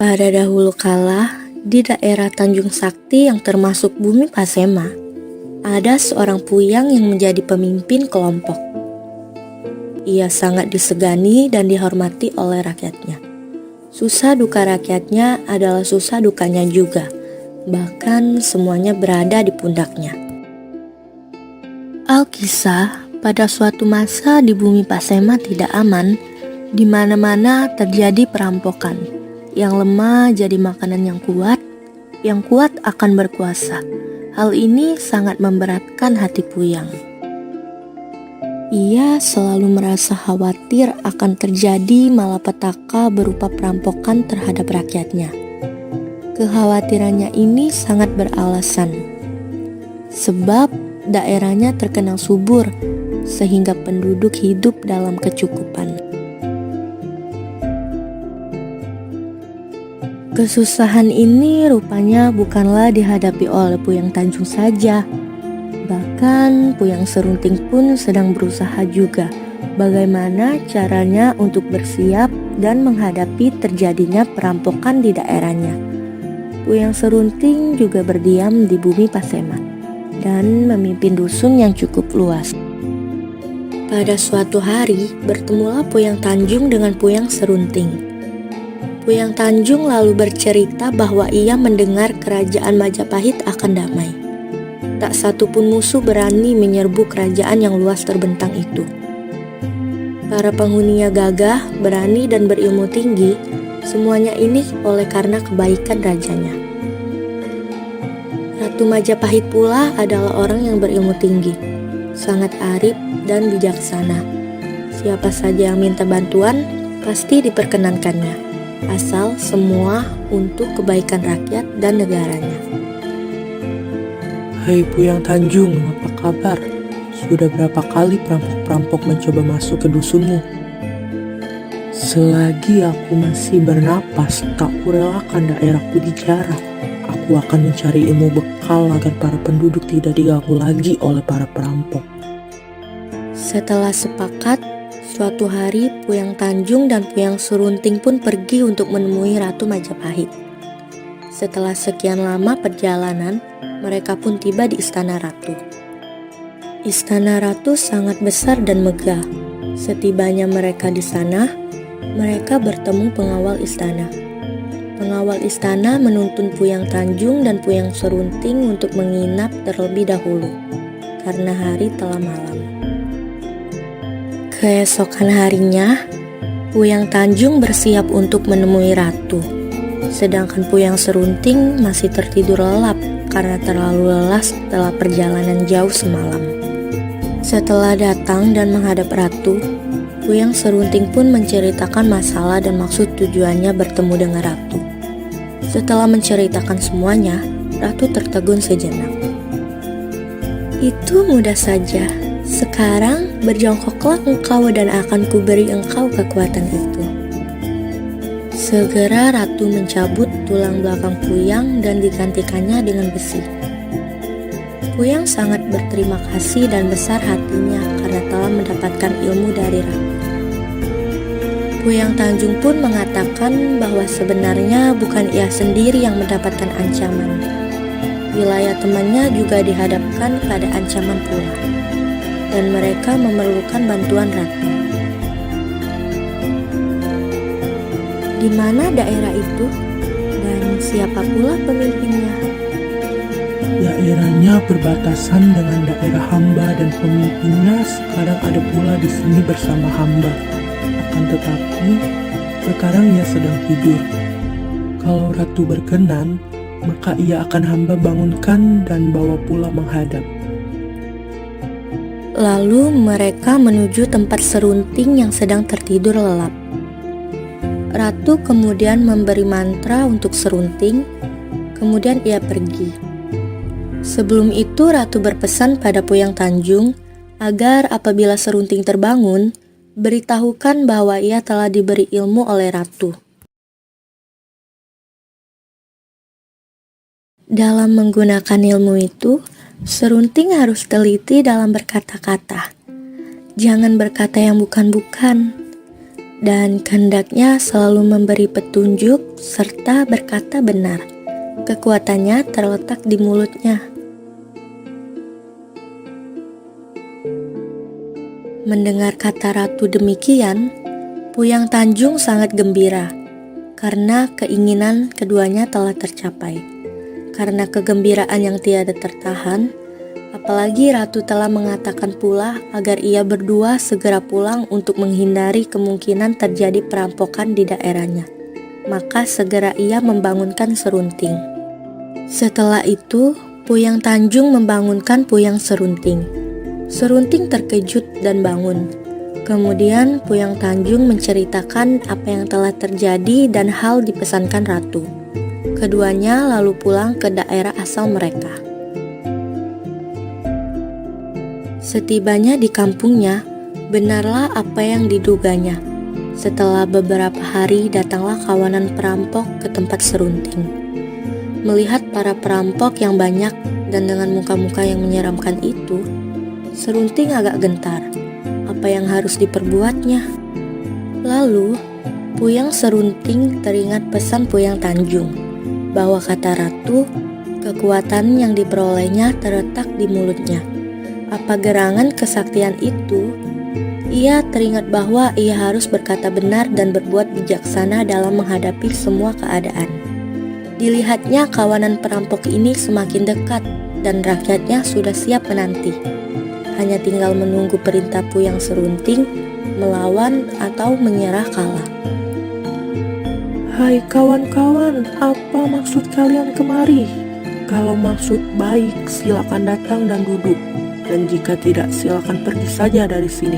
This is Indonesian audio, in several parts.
Pada dahulu kala, di daerah Tanjung Sakti yang termasuk Bumi Pasema, ada seorang puyang yang menjadi pemimpin kelompok. Ia sangat disegani dan dihormati oleh rakyatnya. Susah duka rakyatnya adalah susah dukanya juga, bahkan semuanya berada di pundaknya. Alkisah, pada suatu masa di Bumi Pasema tidak aman, di mana-mana terjadi perampokan. Yang lemah jadi makanan yang kuat akan berkuasa. Hal ini sangat memberatkan hati Puyang. Ia selalu merasa khawatir akan terjadi malapetaka berupa perampokan terhadap rakyatnya. Kekhawatirannya ini sangat beralasan, sebab daerahnya terkenal subur, sehingga penduduk hidup dalam kecukupan. Kesusahan ini rupanya bukanlah dihadapi oleh Puyang Tanjung saja. Bahkan Puyang Serunting pun sedang berusaha juga bagaimana caranya untuk bersiap dan menghadapi terjadinya perampokan di daerahnya. Puyang Serunting juga berdiam di Bumi Pasema dan memimpin dusun yang cukup luas. Pada suatu hari, bertemulah Puyang Tanjung dengan Puyang Serunting. Puyang Tanjung lalu bercerita bahwa ia mendengar kerajaan Majapahit akan damai. Tak satu pun musuh berani menyerbu kerajaan yang luas terbentang itu. Para penghuninya gagah, berani dan berilmu tinggi, semuanya ini oleh karena kebaikan rajanya. Ratu Majapahit pula adalah orang yang berilmu tinggi, sangat arif dan bijaksana. Siapa saja yang minta bantuan, pasti diperkenankannya. Asal semua untuk kebaikan rakyat dan negaranya. Hai Puyang Tanjung, apa kabar? Sudah berapa kali perampok-perampok mencoba masuk ke dusunmu? Selagi aku masih bernapas, tak kurelakan daerahku dijarah. Aku akan mencari ilmu bekal agar para penduduk tidak diganggu lagi oleh para perampok. Setelah sepakat, suatu hari Puyang Tanjung dan Puyang Serunting pun pergi untuk menemui Ratu Majapahit. Setelah sekian lama perjalanan, mereka pun tiba di istana ratu. Istana ratu sangat besar dan megah. Setibanya mereka di sana, mereka bertemu pengawal istana. Pengawal istana menuntun Puyang Tanjung dan Puyang Serunting untuk menginap terlebih dahulu, karena hari telah malam. Keesokan harinya, Puyang Tanjung bersiap untuk menemui ratu. Sedangkan Puyang Serunting masih tertidur lelap karena terlalu lelah setelah perjalanan jauh semalam. Setelah datang dan menghadap ratu, Puyang Serunting pun menceritakan masalah dan maksud tujuannya bertemu dengan ratu. Setelah menceritakan semuanya, ratu tertegun sejenak. Itu mudah saja. Sekarang berjongkoklah engkau dan akan kuberi engkau kekuatan itu. Segera ratu mencabut tulang belakang Puyang dan digantikannya dengan besi. Puyang sangat berterima kasih dan besar hatinya karena telah mendapatkan ilmu dari ratu. Puyang Tanjung pun mengatakan bahwa sebenarnya bukan ia sendiri yang mendapatkan ancaman. Wilayah temannya juga dihadapkan pada ancaman pula, dan mereka memerlukan bantuan ratu. Di mana daerah itu dan siapa pula pemimpinnya? Daerahnya berbatasan dengan daerah hamba dan pemimpinnya sekarang ada pula di sini bersama hamba. Akan tetapi sekarang ia sedang tidur. Kalau ratu berkenan, maka ia akan hamba bangunkan dan bawa pula menghadap. Lalu mereka menuju tempat Serunting yang sedang tertidur lelap. Ratu kemudian memberi mantra untuk Serunting, kemudian ia pergi. Sebelum itu ratu berpesan pada Puyang Tanjung agar apabila Serunting terbangun, beritahukan bahwa ia telah diberi ilmu oleh ratu. Dalam menggunakan ilmu itu, Serunting harus teliti dalam berkata-kata. Jangan berkata yang bukan-bukan. dan kehendaknya selalu memberi petunjuk serta berkata benar. Kekuatannya terletak di mulutnya. Mendengar kata ratu demikian, Puyang Tanjung sangat gembira karena keinginan keduanya telah tercapai. Karena kegembiraan yang tiada tertahan, apalagi ratu telah mengatakan pula agar ia berdua segera pulang untuk menghindari kemungkinan terjadi perampokan di daerahnya. Maka segera ia membangunkan Serunting. Setelah itu, Puyang Tanjung membangunkan Puyang Serunting. Serunting terkejut dan bangun. Kemudian Puyang Tanjung menceritakan apa yang telah terjadi dan hal dipesankan ratu. Keduanya lalu pulang ke daerah asal mereka. Setibanya di kampungnya, benarlah apa yang diduganya. Setelah beberapa hari datanglah kawanan perampok ke tempat Serunting. Melihat para perampok yang banyak dan dengan muka-muka yang menyeramkan itu, Serunting agak gentar. Apa yang harus diperbuatnya? Lalu, Puyang Serunting teringat pesan Puyang Tanjung, bahwa kata ratu, kekuatan yang diperolehnya terletak di mulutnya. Apa gerangan kesaktian itu? Ia teringat bahwa ia harus berkata benar dan berbuat bijaksana dalam menghadapi semua keadaan. Dilihatnya kawanan perampok ini semakin dekat dan rakyatnya sudah siap menanti. Hanya tinggal menunggu perintah Puyang Serunting melawan atau menyerah kalah. Hai kawan-kawan, apa maksud kalian kemari? Kalau maksud baik, silakan datang dan duduk. Dan jika tidak, silakan pergi saja dari sini.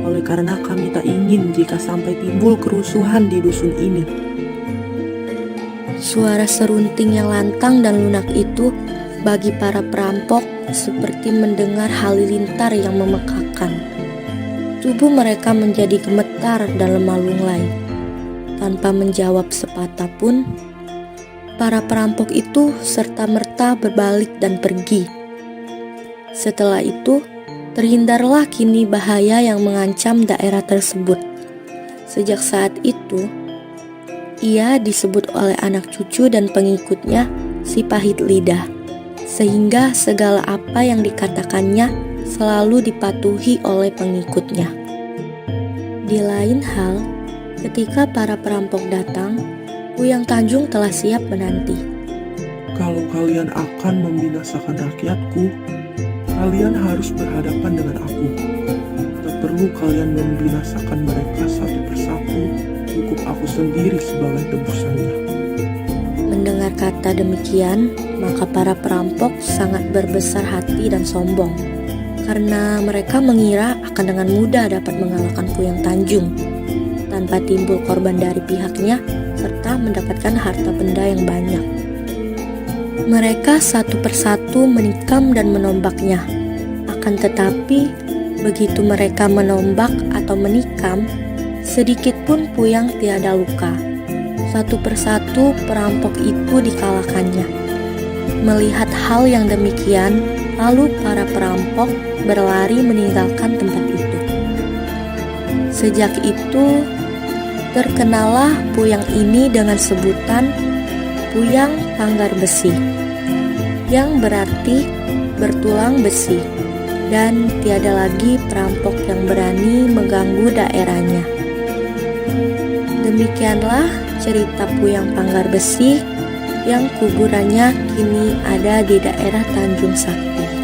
Oleh karena kami tak ingin jika sampai timbul kerusuhan di dusun ini. Suara Serunting yang lantang dan lunak itu bagi para perampok seperti mendengar halilintar yang memekakan. Tubuh mereka menjadi gemetar dan lemah lunglai. Tanpa menjawab sepatah pun, para perampok itu serta-merta berbalik dan pergi. Setelah itu, terhindarlah kini bahaya yang mengancam daerah tersebut. Sejak saat itu, ia disebut oleh anak cucu dan pengikutnya si pahit lidah, sehingga segala apa yang dikatakannya selalu dipatuhi oleh pengikutnya. Di lain hal, ketika para perampok datang, Puyang Tanjung telah siap menanti. Kalau kalian akan membinasakan rakyatku, kalian harus berhadapan dengan aku. Tak perlu kalian membinasakan mereka satu persatu, cukup aku sendiri sebagai tebusannya. Mendengar kata demikian, maka para perampok sangat berbesar hati dan sombong, karena mereka mengira akan dengan mudah dapat mengalahkan Puyang Tanjung, tanpa timbul korban dari pihaknya, serta mendapatkan harta benda yang banyak. Mereka satu persatu menikam dan menombaknya. Akan tetapi, begitu mereka menombak atau menikam, sedikit pun Puyang tiada luka. Satu persatu perampok itu dikalahkannya. Melihat hal yang demikian, lalu para perampok berlari meninggalkan tempat itu. Sejak itu, terkenalah Puyang ini dengan sebutan Puyang Panggar Besi, yang berarti bertulang besi, dan tiada lagi perampok yang berani mengganggu daerahnya. Demikianlah cerita Puyang Panggar Besi yang kuburannya kini ada di daerah Tanjung Sakti.